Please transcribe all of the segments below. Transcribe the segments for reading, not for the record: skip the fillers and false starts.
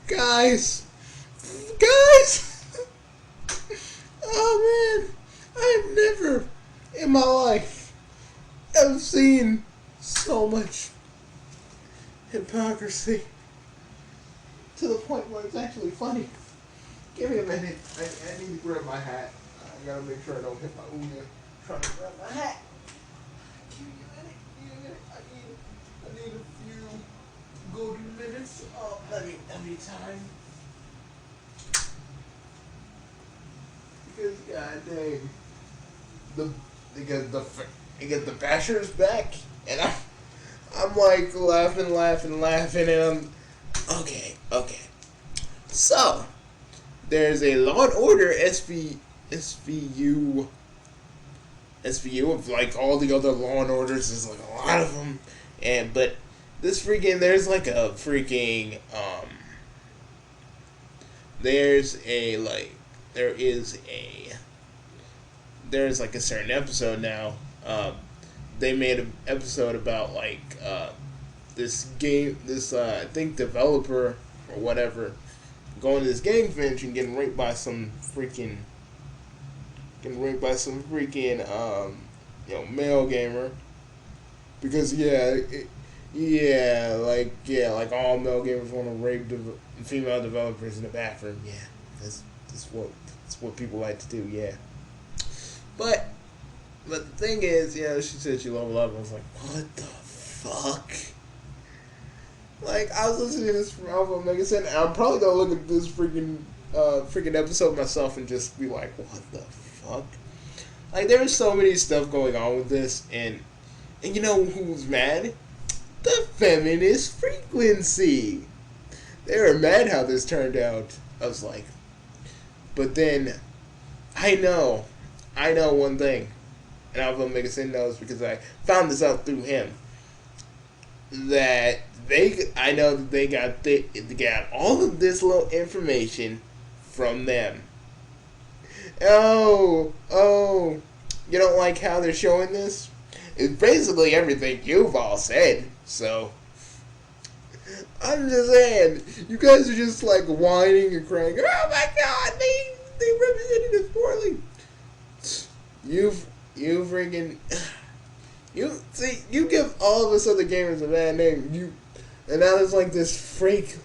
Guys, guys, oh man, I've never in my life have seen so much hypocrisy to the point where it's actually funny. Give me a minute. I need to grab my hat. I gotta make sure I don't hit my Ouya trying to grab my hat. Give me a minute. Give me a minute. I need a few golden minutes. Oh, let me time. Because god dang, they get the bashers back, and I'm like laughing, and I'm okay. So there's a Law and Order SVU of like all the other Law and Orders. There's like a lot of them, but this freaking there's like a freaking there's like a certain episode now. They made an episode about like this game, I think developer or whatever, going to this game convention, getting raped by some freaking male gamer, because like all male gamers want to rape female developers in the bathroom. Yeah, that's what people like to do. Yeah, but the thing is, she said she leveled up. I was like, what the fuck? Like, I was listening to this from Alpha Omega Sin, and I'm probably gonna look at this freaking episode myself and just be like, what the fuck? Like, there's so many stuff going on with this, and you know who's mad? The feminist frequency. They were mad how this turned out. I was like, but then I know one thing, and Alpha Omega Sin knows because I found this out through him. That I know that they got all of this little information from them. Oh, you don't like how they're showing this? It's basically everything you've all said. So I'm just saying, you guys are just like whining and crying. Oh my God, they represented us poorly. You freaking. You give all of us other gamers a bad name. And now there's like this fake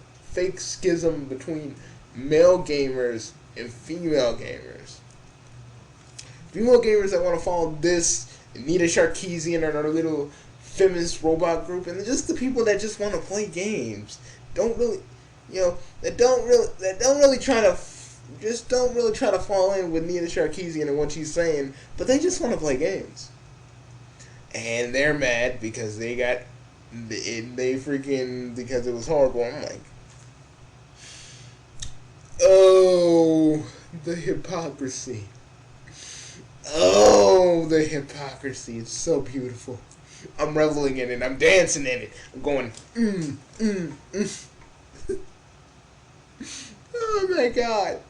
schism between male gamers and female gamers. Female gamers that want to follow this Nita Sarkeesian and our little feminist robot group, and just the people that just want to play games. Don't really try to fall in with Nita Sarkeesian and what she's saying, but they just want to play games. And they're mad because because it was horrible. I'm like, oh, the hypocrisy. Oh, the hypocrisy. It's so beautiful. I'm reveling in it. I'm dancing in it. I'm going, Oh my God.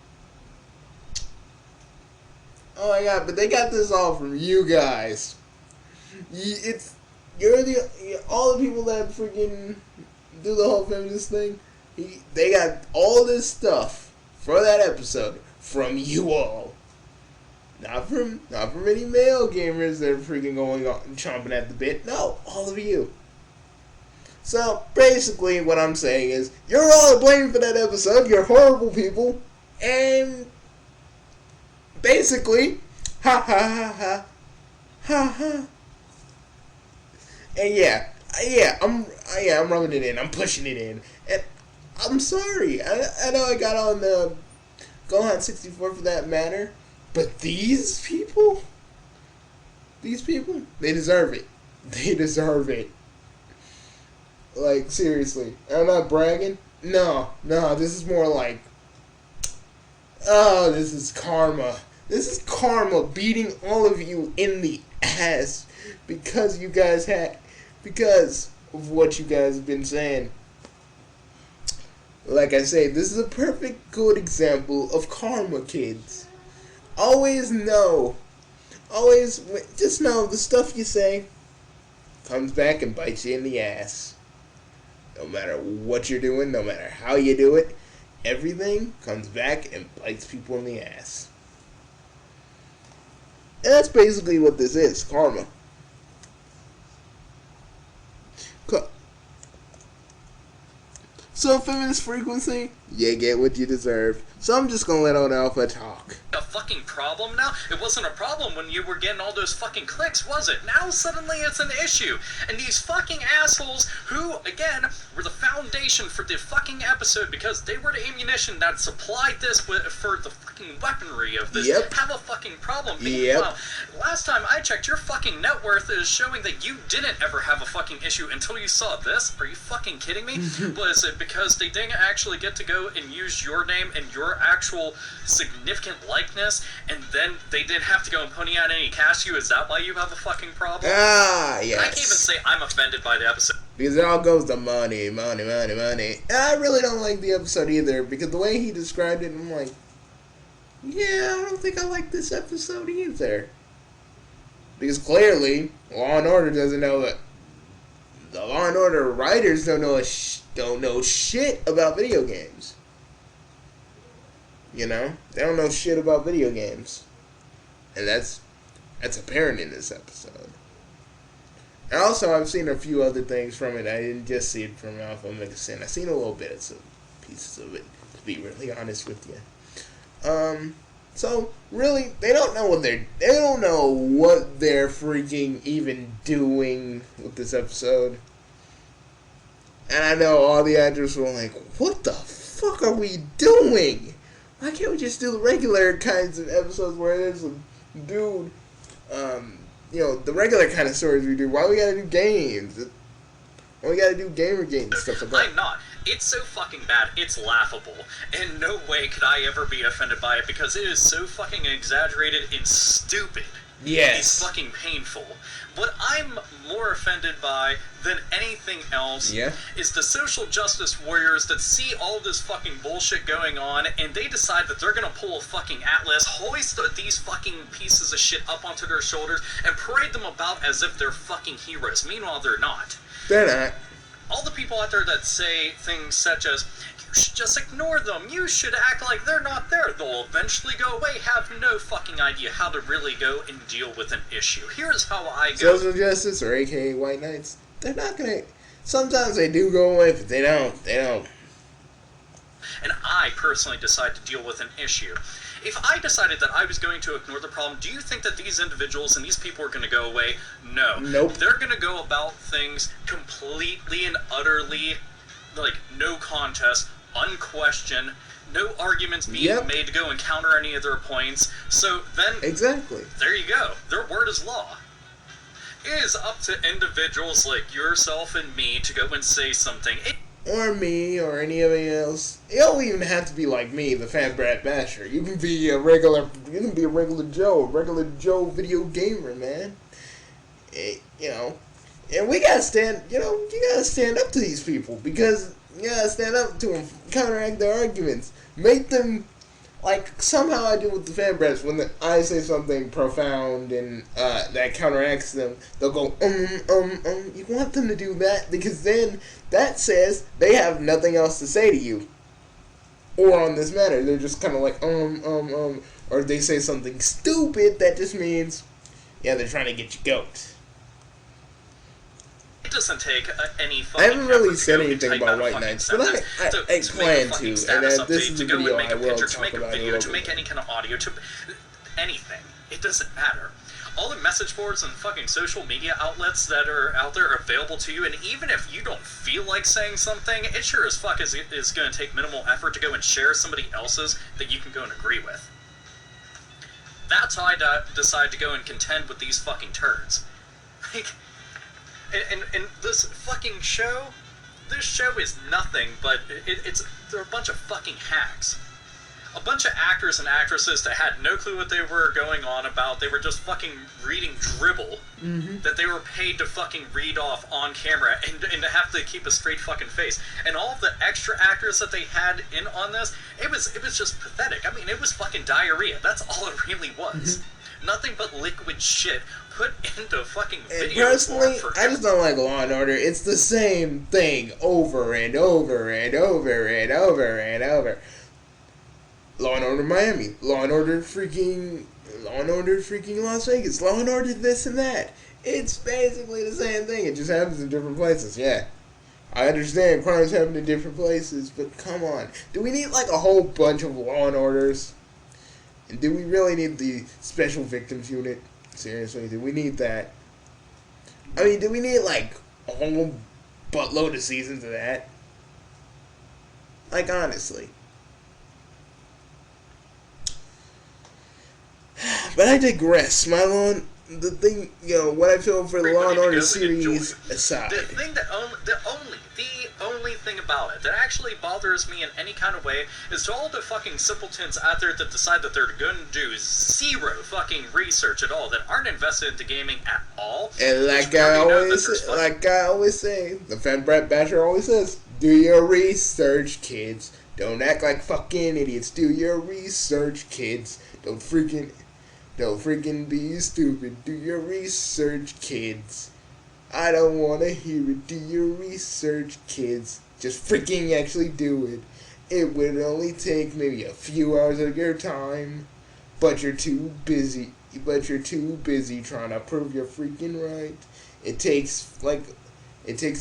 Oh my God, but they got this all from you guys. All the people that freaking do the whole feminist thing. They got all this stuff for that episode from you all. Not from any male gamers that are freaking going on chomping at the bit. No, all of you. So basically, what I'm saying is, you're all to blame for that episode. You're horrible people, and basically, ha ha ha ha ha ha. And I'm rubbing it in. I'm pushing it in. And I'm sorry. I know I got on the Gohan 64 for that matter. But these people, they deserve it. They deserve it. Like, seriously. I'm not bragging. No, this is more like, this is karma. This is karma beating all of you in the ass because of what you guys have been saying. Like I say, this is a perfect good example of karma, kids. Just know the stuff you say comes back and bites you in the ass. no matter what you're doing, no matter how you do it, everything comes back and bites people in the ass. And that's basically what this is, karma. So, feminist frequency, you get what you deserve. So I'm just gonna let old Alpha talk. A fucking problem now? It wasn't a problem when you were getting all those fucking clicks, was it? Now suddenly it's an issue. And these fucking assholes who, again, were the foundation for the fucking episode because they were the ammunition that supplied this for the fucking weaponry of this, have a fucking problem. Meanwhile, last time I checked, your fucking net worth is showing that you didn't ever have a fucking issue until you saw this. Are you fucking kidding me? Was it because they didn't actually get to go and use your name and your actual significant likeness, and then they didn't have to go and pony out any cash to you? Is that why you have a fucking problem? Ah, yes. I can't even say I'm offended by the episode. Because it all goes to money, money, money, money. And I really don't like the episode either, because the way he described it, I'm like, yeah, I don't think I like this episode either. Because clearly, Law and Order doesn't know that. The Law and Order writers don't know shit about video games. You know? They don't know shit about video games. And that's apparent in this episode. And also, I've seen a few other things from it. I didn't just see it from Alpha Omega Sin. I've seen a little bit of some pieces of it, to be really honest with you. So really, they don't know what they're freaking even doing with this episode. And I know all the actors were like, "What the fuck are we doing? Why can't we just do the regular kinds of episodes where there's a dude, the regular kind of stories we do? Why we gotta do games? Why we gotta do gamer games and stuff like that?" I'm not. It's so fucking bad, it's laughable. In no way could I ever be offended by it because it is so fucking exaggerated and stupid. Yes. It's fucking painful. What I'm more offended by than anything else is the social justice warriors that see all this fucking bullshit going on and they decide that they're gonna pull a fucking atlas, hoist these fucking pieces of shit up onto their shoulders, and parade them about as if they're fucking heroes. Meanwhile, they're not. They're not. All the people out there that say things such as, you should just ignore them, you should act like they're not there, they'll eventually go away, have no fucking idea how to really go and deal with an issue. Here's how I go. Social justice, or aka white knights, they're not gonna... Sometimes they do go away, but they don't. And I personally decide to deal with an issue. If I decided that I was going to ignore the problem, do you think that these individuals and these people are going to go away? No. Nope. They're going to go about things completely and utterly, like, no contest, unquestioned, no arguments being made to go and counter any of their points. So then... Exactly. There you go. Their word is law. It is up to individuals like yourself and me to go and say something. Or me, or anybody else. You don't even have to be like me, the Fat Brat Basher. You can be a regular Joe video gamer, man. And we gotta stand, you gotta stand up to these people, because you gotta stand up to them, counteract their arguments, make them, like, somehow I do with the Fan Brats, when I say something profound and that counteracts them, they'll go, you want them to do that, because then that says they have nothing else to say to you. Or on this matter, they're just kind of like, or they say something stupid that just means, they're trying to get you goat. It doesn't take any fucking... I haven't really said anything about White Knights, but I plan to, and this is a video I will talk about a little bit. To make any kind of audio, to anything. It doesn't matter. All the message boards and fucking social media outlets that are out there are available to you, and even if you don't feel like saying something, it sure as fuck is going to take minimal effort to go and share somebody else's that you can go and agree with. That's how I decide to go and contend with these fucking turds. Like... And this fucking show, this show is nothing but, they're a bunch of fucking hacks. A bunch of actors and actresses that had no clue what they were going on about. They were just fucking reading dribble that they were paid to fucking read off on camera and to have to keep a straight fucking face. And all of the extra actors that they had in on this, it was just pathetic. I mean, it was fucking diarrhea. That's all it really was. nothing but liquid shit put into fucking And video personally, form I just don't like Law and Order. It's the same thing over and over and over and over and over. Law and Order Miami, Law and Order freaking Las Vegas, Law and Order this and that. It's basically the same thing. It just happens in different places. Yeah, I understand crimes happen in different places, but come on, do we need like a whole bunch of Law and Orders? And do we really need the Special Victims Unit? Seriously, do we need that? I mean, do we need like a whole buttload of seasons of that? Like, honestly. But I digress. The thing, what I feel for the Law and Order series aside. The only thing about it that actually bothers me in any kind of way is to all the fucking simpletons out there that decide that they're going to do zero fucking research at all, that aren't invested into gaming at all. And like I always say, the Fan Brett Basher always says, do your research, kids. Don't act like fucking idiots. Do your research, kids. Don't freaking be stupid. Do your research, kids. I don't want to hear it. Do your research, kids. Just freaking actually do it. It would only take maybe a few hours of your time, but you're too busy. Trying to prove you're freaking right. It takes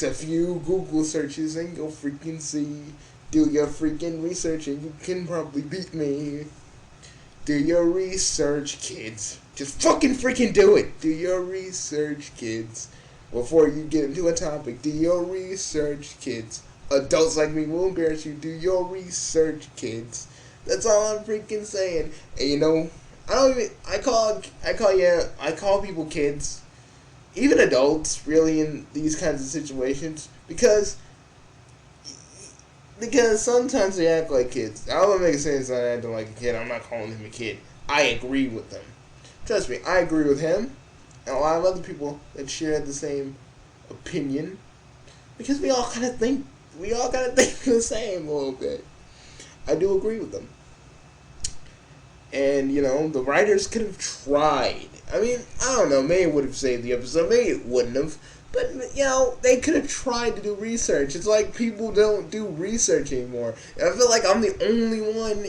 a few Google searches and you'll freaking see. Do your freaking research and you can probably beat me. Do your research, kids. Just fucking freaking do it. Do your research, kids. Before you get into a topic, do your research, kids. Adults like me will embarrass you. Do your research, kids. That's all I'm freaking saying. And I call people kids. Even adults, really, in these kinds of situations. Because sometimes they act like kids. I don't make sense not acting like a kid. I'm not calling him a kid. I agree with them. Trust me, I agree with him and a lot of other people that share the same opinion. Because we all kind of think the same a little bit. I do agree with them. And, the writers could have tried. I mean, I don't know, maybe it would have saved the episode, maybe it wouldn't have. But, they could have tried to do research. It's like people don't do research anymore. And I feel like I'm the only one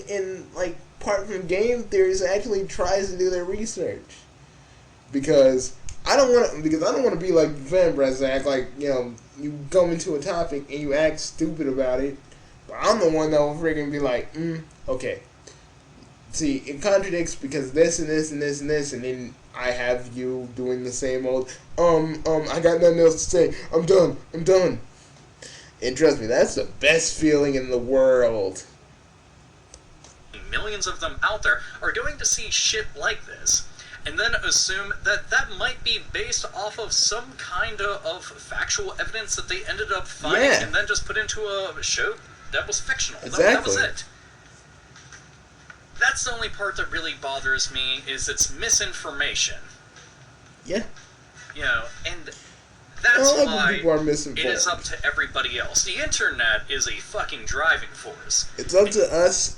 apart from game theories that actually tries to do their research. Because I don't want to be like Van Brez, act like, you go into a topic and you act stupid about it. But I'm the one that will freaking be like, okay. See, it contradicts because this and this and this and this, and then I have you doing the same old, I got nothing else to say. I'm done. And trust me, that's the best feeling in the world. Millions of them out there are going to see shit like this, and then assume that might be based off of some kind of factual evidence that they ended up finding, and then just put into a show that was fictional. Exactly. That was it. That's the only part that really bothers me, is it's misinformation. Yeah. And that's why people are misinformed. It is up to everybody else. The internet is a fucking driving force. It's up to us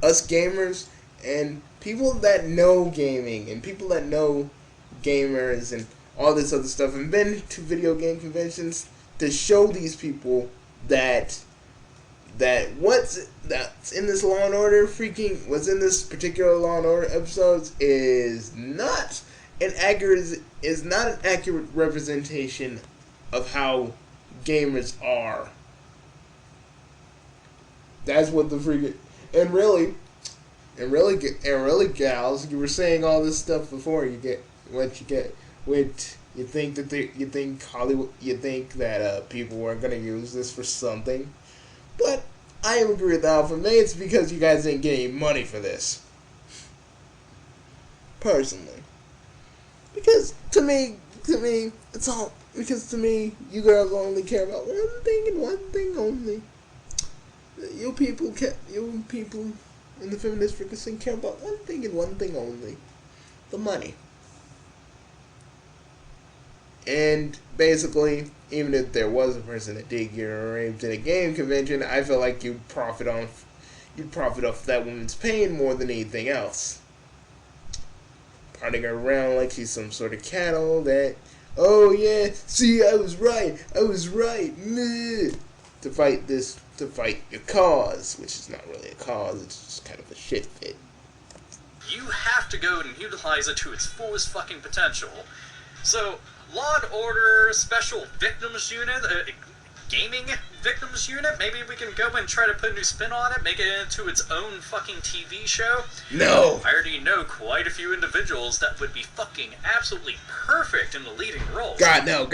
gamers, and people that know gaming, and people that know gamers, and all this other stuff, and been to video game conventions, to show these people that what's in this Law and Order what's in this particular Law and Order episodes is not an accurate representation of how gamers are. That's what the freaking and really gals, you were saying all this stuff before. You get what you get. You think that people weren't gonna use this for something. But I agree with Alpha. Maybe it's because you guys didn't get any money for this. Personally. Because to me, it's all... Because to me, you girls only care about one thing and one thing only. You people in the feminist frequency care about one thing and one thing only. The money. And basically, even if there was a person that did get raped at a game convention, I feel like you'd profit off that woman's pain more than anything else. parting her around like she's some sort of cattle that, oh yeah, see, I was right, meh, to fight your cause, which is not really a cause, it's just kind of a shit fit. You have to go and utilize it to its fullest fucking potential. So, Law and Order Special Victims Unit, Gaming Victims Unit, maybe we can go and try to put a new spin on it, make it into its own fucking TV show? No! I already know quite a few individuals that would be fucking absolutely perfect in the leading roles. God no.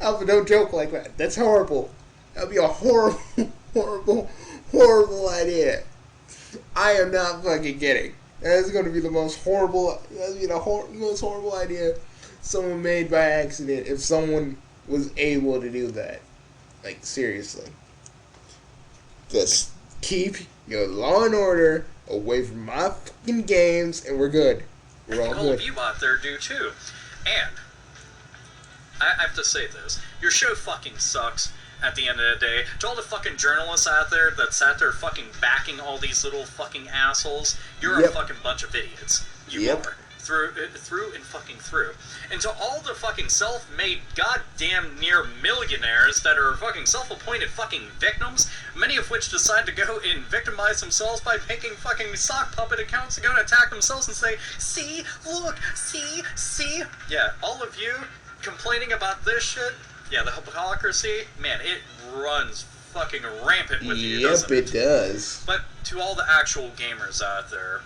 Alpha, don't joke like that. That's horrible. That'd be a horrible idea. I am not fucking kidding. That's going to be the most horrible, most horrible idea someone made by accident if someone was able to do that. Like, seriously. Just keep your Law and Order away from my fucking games and we're good. We're all all good. of you out there do too. And I have to say this. Your show fucking sucks at the end of the day. To all the fucking journalists out there that sat there fucking backing all these little fucking assholes, you're a fucking bunch of idiots. You are. Through and fucking through. And to all the fucking self-made goddamn near millionaires that are fucking self-appointed fucking victims, many of which decide to go and victimize themselves by making fucking sock puppet accounts to go and attack themselves and say, see, look, see. Yeah, all of you complaining about this shit, yeah, the hypocrisy, man, it runs fucking rampant with you, doesn't it? Yep, it does. But to all the actual gamers out there,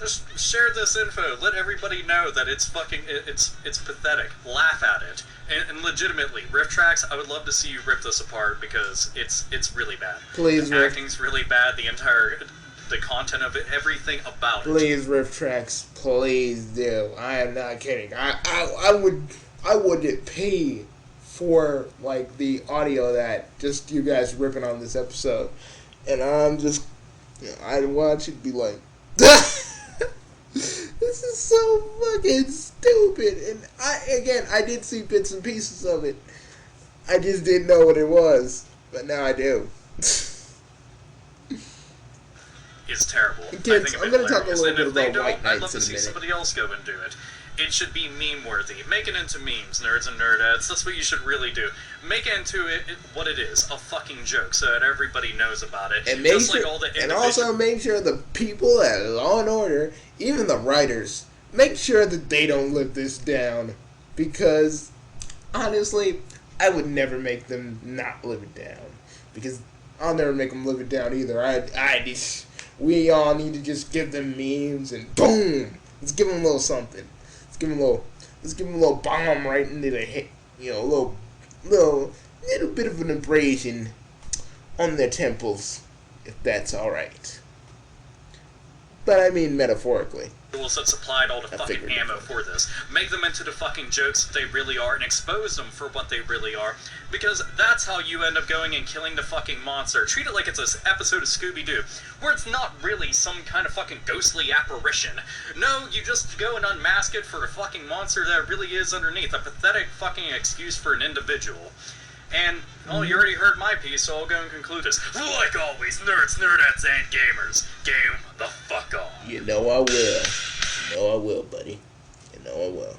just share this info. Let everybody know that it's fucking, it's pathetic. Laugh at it. And legitimately, Rift Tracks, I would love to see you rip this apart because it's really bad. Please, the acting's really bad. The content of it, everything about it. Please, Rift Tracks, please do. I am not kidding. I would pay for, like, the audio that just you guys ripping on this episode. And I'm just, I'd watch it be like, this is so fucking stupid. And I did see bits and pieces of it. I just didn't know what it was. But now I do. It's terrible. Kids, I'm going to talk a little bit about White I'd love Knights to in a see minute. somebody else go and do it. It should be meme-worthy. Make it into memes, nerds and nerdettes. That's what you should really do. Make it into what it is, a fucking joke, so that everybody knows about it. And also make sure the people at Law and Order, even the writers, make sure that they don't live this down. Because, honestly, I would never make them not live it down. Because I'll never make them live it down either. We all need to just give them memes and boom! Let's give them a little something. Let's give them a little bomb right into the head. A little bit of an abrasion on their temples, if that's alright. But I mean metaphorically. Rules that supplied all the fucking ammo for this. Make them into the fucking jokes that they really are and expose them for what they really are. Because that's how you end up going and killing the fucking monster. Treat it like it's an episode of Scooby-Doo, where it's not really some kind of fucking ghostly apparition. No, you just go and unmask it for a fucking monster that really is underneath. A pathetic fucking excuse for an individual. And, well, you already heard my piece, so I'll go and conclude this. Like always, nerds, nerdettes, and gamers, game the fuck on. You know I will. You know I will, buddy. You know I will.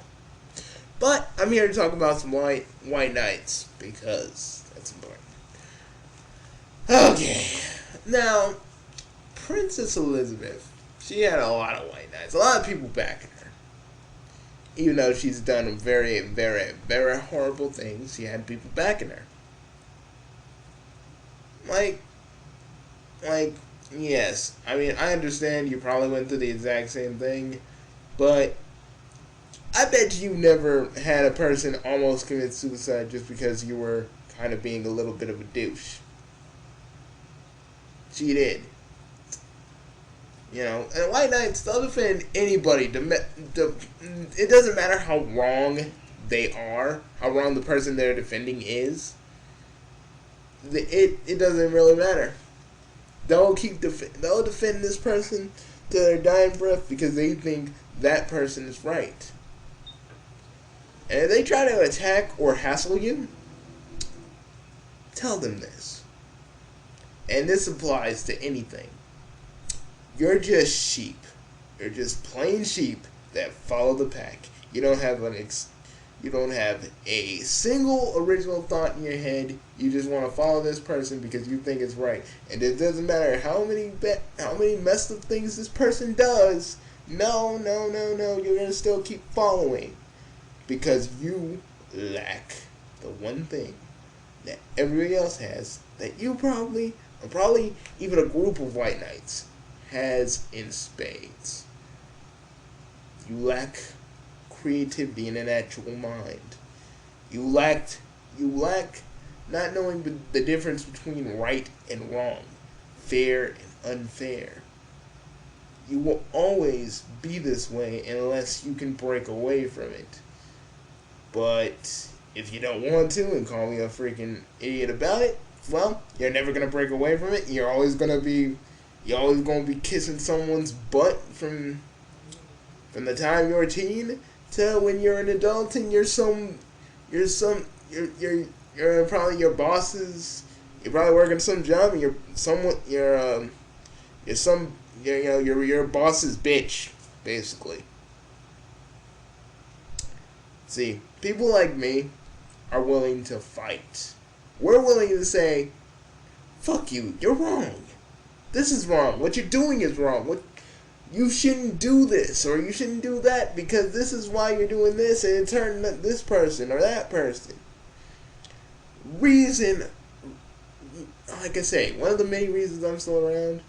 But I'm here to talk about some White Knights, because that's important. Okay. Now, Princess Elizabeth, she had a lot of White Knights. A lot of people backing her. Even though she's done very, very, very horrible things, she had people backing her. Yes. I mean, I understand you probably went through the exact same thing, but I bet you never had a person almost commit suicide just because you were kind of being a little bit of a douche. She did. And White Knights, they'll defend anybody. It doesn't matter how wrong they are, how wrong the person they're defending is. It doesn't really matter. They'll defend this person to their dying breath because they think that person is right. And if they try to attack or hassle you, tell them this. And this applies to anything. You're just sheep. You're just plain sheep that follow the pack. You don't have you don't have a single original thought in your head. You just want to follow this person because you think it's right, and it doesn't matter how many messed up things this person does. No. You're gonna still keep following because you lack the one thing that everybody else has that you probably, or probably even a group of white knights, has in spades. You lack creativity and an actual mind. You lack not knowing the difference between right and wrong, fair and unfair. You will always be this way unless you can break away from it. But if you don't want to and call me a freaking idiot about it, well, you're never gonna break away from it. You're always gonna be kissing someone's butt from the time you're a teen to when you're an adult and you're probably your boss's. You're probably working some job and you're your boss's bitch, basically. See, people like me are willing to fight. We're willing to say, fuck you, you're wrong. This is wrong. What you're doing is wrong. You shouldn't do this or you shouldn't do that because this is why you're doing this and it's hurting this person or that person. Reason, like I say, one of the main reasons I'm still around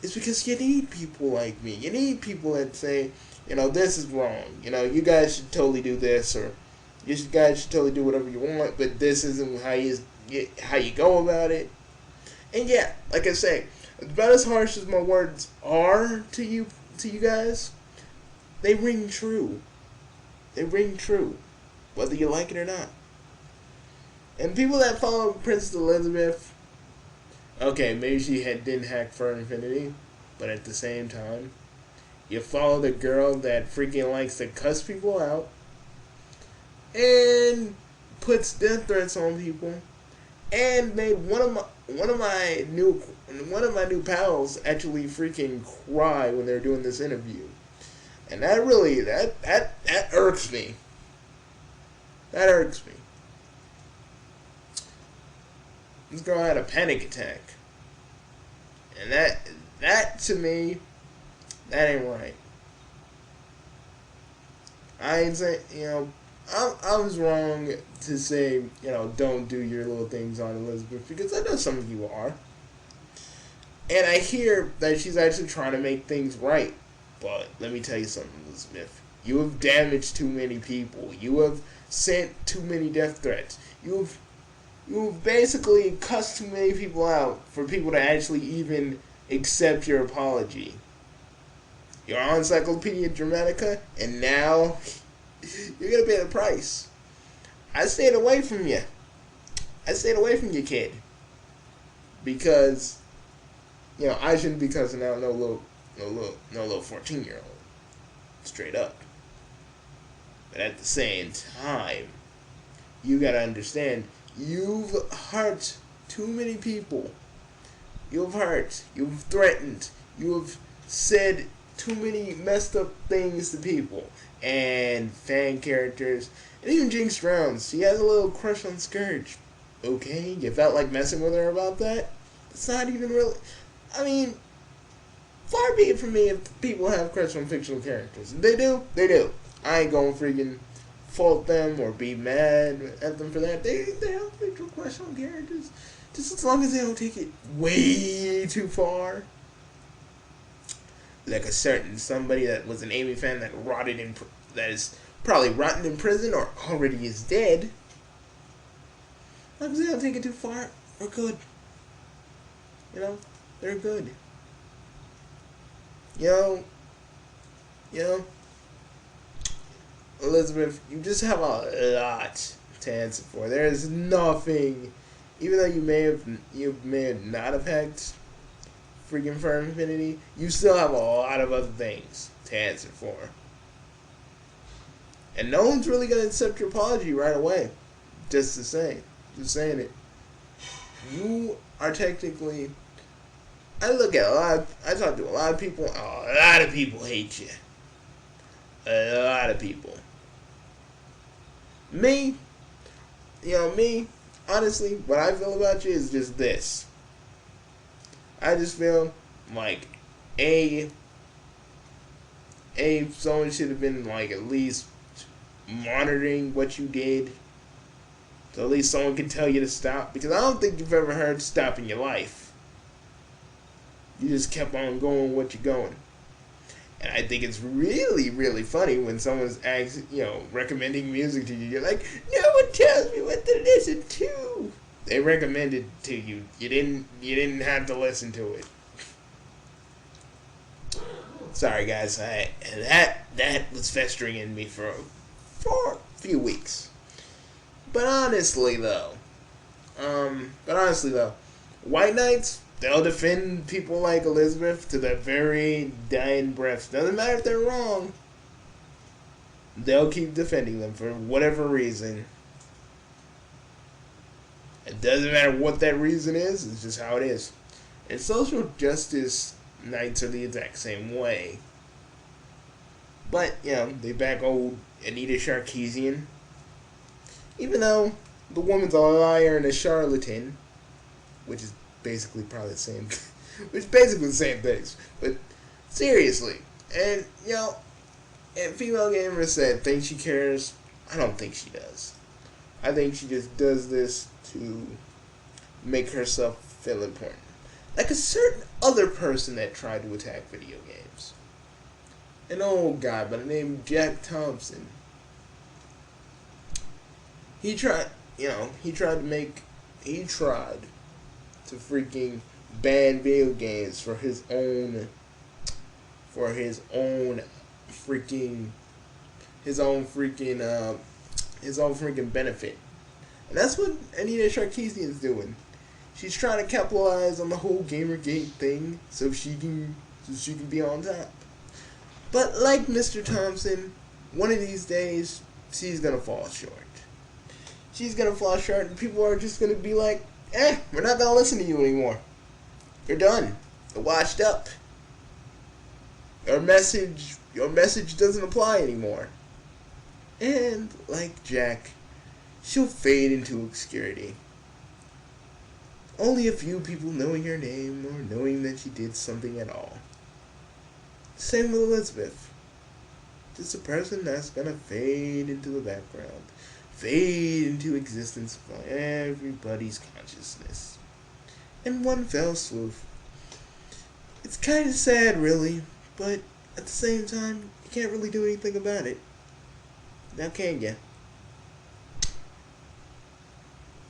is because you need people like me. You need people that say, this is wrong. You guys should totally do this, or you guys should totally do whatever you want, but this isn't how you go about it. And yeah, like I say, about as harsh as my words are to you guys, they ring true. They ring true, whether you like it or not. And people that follow Princess Elizabeth, okay, maybe she didn't hack for infinity, but at the same time, you follow the girl that freaking likes to cuss people out and puts death threats on people, and made one of my new pals actually freaking cry when they're doing this interview, and that really that irks me. That irks me. This girl had a panic attack, and that to me, that ain't right. I ain't saying, I was wrong to say, don't do your little things on Elizabeth, because I know some of you are. And I hear that she's actually trying to make things right. But let me tell you something, Elizabeth. You have damaged too many people. You have sent too many death threats. You've basically cussed too many people out for people to actually even accept your apology. You're on Encyclopedia Dramatica, and now you're going to pay the price. I stayed away from you. Kid. Because, I shouldn't be cussing out no little 14-year-old. Straight up. But at the same time, you got to understand, you've hurt too many people. You've hurt. You've threatened. You've said too many messed up things to people and fan characters, and even Jinx Rounds. She has a little crush on Scourge. Okay, you felt like messing with her about that? It's not even really. I mean, far be it from me if people have crush on fictional characters. If they do, they do. I ain't gonna freaking fault them or be mad at them for that. They have fictional crush on characters, just as long as they don't take it way too far. Like a certain somebody that was an Amy fan that is probably rotten in prison or already is dead. As long as they don't take it too far, we're good. They're good. Elizabeth, you just have a lot to answer for. There is nothing, even though you may not have hacked freaking for infinity, you still have a lot of other things to answer for. And no one's really going to accept your apology right away. Just saying it. You are technically I talk to a lot of people. Oh, a lot of people hate you. A lot of people. Me, honestly, what I feel about you is just this. I just feel like a someone should have been like at least monitoring what you did, so at least someone can tell you to stop. Because I don't think you've ever heard stop in your life. You just kept on going what you're going. And I think it's really, really funny when someone's recommending music to you. You're like, no one tells me what to listen to. They recommended to you. You didn't have to listen to it. Sorry, guys. That was festering in me for a few weeks. But honestly, though, white knights, they'll defend people like Elizabeth to their very dying breath. Doesn't matter if they're wrong. They'll keep defending them for whatever reason. It doesn't matter what that reason is. It's just how it is. And social justice knights are the exact same way. But, they back old Anita Sarkeesian. Even though the woman's a liar and a charlatan, which is basically probably the same, which is basically the same things. But seriously, and and female gamer said, "Think she cares?" I don't think she does. I think she just does this to make herself feel important, like a certain other person that tried to attack video games. An old guy by the name of Jack Thompson. He tried to freaking ban video games for his own freaking benefit. And that's what Anita Sarkeesian is doing. She's trying to capitalize on the whole Gamergate thing so she can be on top. But like Mr. Thompson, one of these days she's gonna fall short. She's gonna fall short, and people are just gonna be like, we're not gonna listen to you anymore. You're done. You're washed up. Your message doesn't apply anymore. And like Jack, she'll fade into obscurity. Only a few people knowing her name or knowing that she did something at all. Same with Elizabeth. Just a person that's gonna fade into the background. Fade into existence from everybody's consciousness. In one fell swoop. It's kind of sad, really, but at the same time, you can't really do anything about it. Now can ya?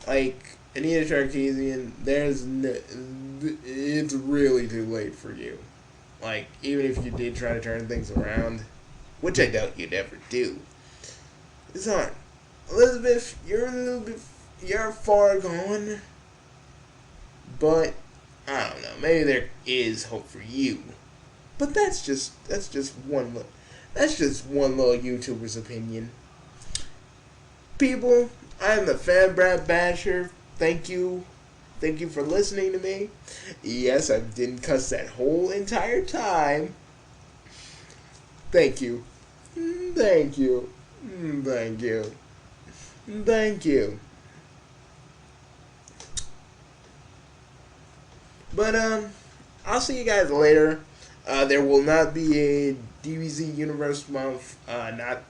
Like Anita Sarkeesian, it's really too late for you. Like, even if you did try to turn things around, which I doubt you'd ever do, it's hard. Elizabeth, you're far gone, but I don't know. Maybe there is hope for you, but that's just one little YouTuber's opinion. People, I am the Fan Brat Basher. Thank you for listening to me. Yes, I didn't cuss that whole entire time. Thank you. Thank you. Thank you. Thank you. But I'll see you guys later. There will not be a DBZ Universe month. Not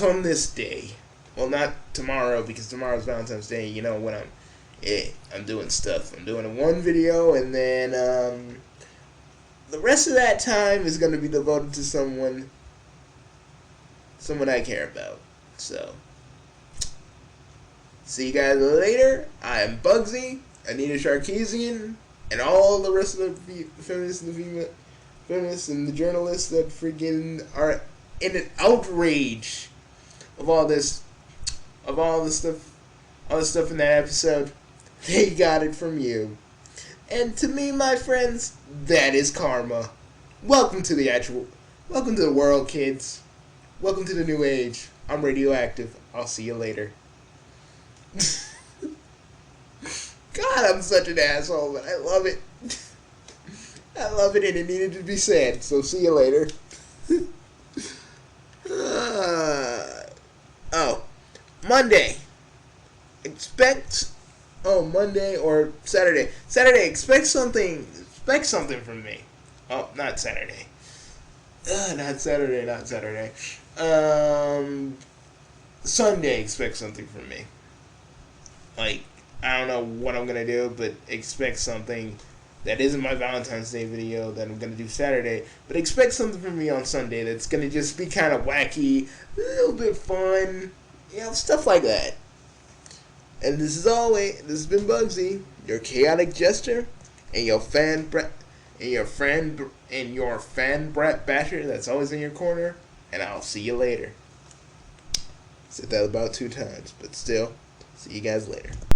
on this day. Well, not tomorrow, because tomorrow's Valentine's Day. You know when I'm doing stuff. I'm doing one video, and then the rest of that time is going to be devoted to someone I care about. So, see you guys later. I am Bugsy, Anita Sarkeesian, and all the rest of the feminists and the journalists that freaking are in an outrage of all the stuff in that episode. They got it from you. And to me, my friends, that is karma. Welcome to the world, kids. Welcome to the new age. I'm radioactive. I'll see you later. God, I'm such an asshole, but I love it. I love it, and it needed to be said. So see you later. Monday. Monday or Saturday. Saturday, expect something from me. Oh, not Saturday. Not Saturday. Sunday, expect something from me. Like, I don't know what I'm going to do, but expect something that isn't my Valentine's Day video that I'm going to do Saturday. But expect something from me on Sunday that's going to just be kind of wacky, a little bit fun, stuff like that. And this has been Bugsy, your chaotic jester, and your fan brat basher that's always in your corner. And I'll see you later. Said that about 2 times, but still, see you guys later.